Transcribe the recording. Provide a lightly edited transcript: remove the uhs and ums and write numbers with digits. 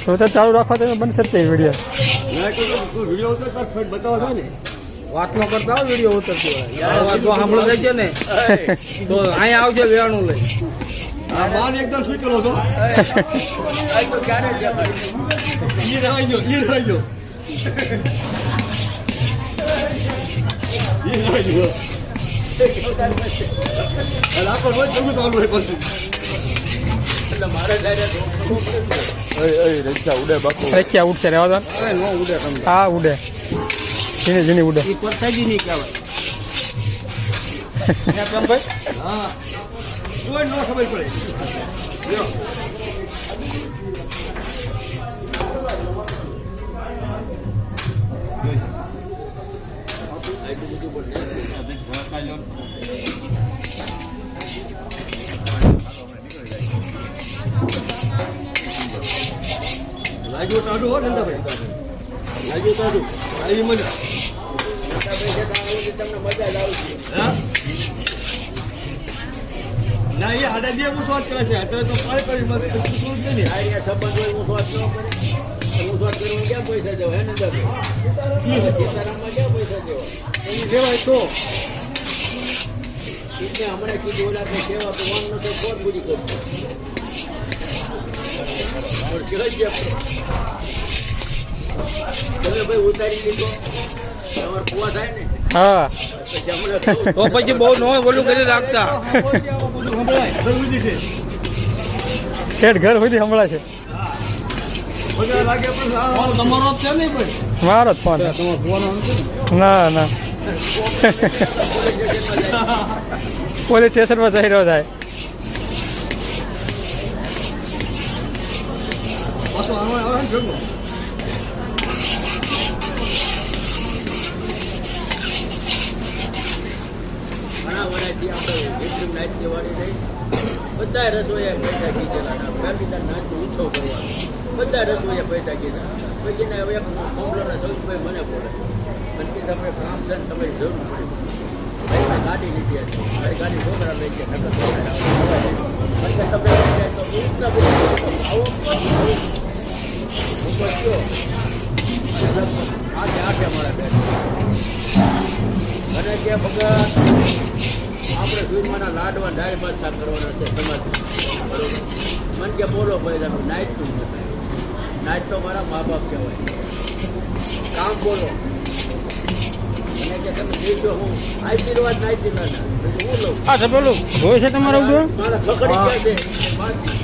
તો ચાલુ રાખવા તો બનશે જ તે વિડીયો. વિડીયો ઉતાર ફેટ બતાવો છો ને વાત ન કરતા હોય વિડીયો ઉતરતી હોય વાત સાંભળો થઈ ગયો ને તો અહીંયા આવજો વેણું લઈ. આ માન એકદમ સ્વીકારો છો ઈ રહી ગયો ઈ રહી ગયો રચ્યા ઉડશે રહેવા દો. હા ઉડે ઝીણી ઝીણી ઉડે. પરસાજી નહીં કહેવાય. હા કોઈ નો ખબર પડે. લાગ્યું ટાઢું હો નંદાભાઈ લાગ્યું ટાઢું આવી મજા તમને મજા જ આવશે. ના એ આડા જે હું શોધ કરે છે અત્યારે તો પાણી કરી સંબંધ હોય હું શોધ ન કરે હું શોધ કરવાનું ક્યાં પૈસા દેવા હે નંદાભાઈ સીતારામમાં ક્યાં પૈસા દેવા એને દેવાય તો હમણાં કીધું ઓલા સેવા તો વાન નો તો કોણ પૂરી કરશે. તમે ભાઈ ઉતારી લીધો તમારે કુવા થાય ને. હા તો પછી બહુ નો બોલું કરી રાખતા. શેઠ ઘર સુધી હમણાં છે. તમારો છે નહીં ભાઈ મારો જ ફોન. ના ના પોલીસ સ્ટેશનમાં જઈ રહ્યો થાય. ઘણા વર્ષથી આપણે નાચ દેવાની થઈ બધા રસોઈયા પૈસા કીધેલા નાચ ઓછો કરવાનો બધા રસોઈયા પૈસા કીધા પછી ને હવે કોમ્પ્લોના સૌથી મને બોલે મને કે તમે કામ છે ને તમારી જરૂર પડી મેં ગાડી લીધી હતી મારી ગાડી છોકરા લઈ ગયા નકર છોકરા તમે લઈ જાય તો એટલા બધા આઠે આઠે મારા બેન મને કે ભગત આપણે સુરમાના લાડવા દાળ ભાત શાક કરવાના છે સમાજ બરોબર મને કે બોલો ભાઈ તમે નાચતું જ નથી નાચ તો મારા મા બાપ કહેવાય કામ બોલો મને કે તમે દેશો હું આશીર્વાદ નાચી ના હું લઉં. હા બોલું હોય છે તમારું મારા પકડી ગયા છે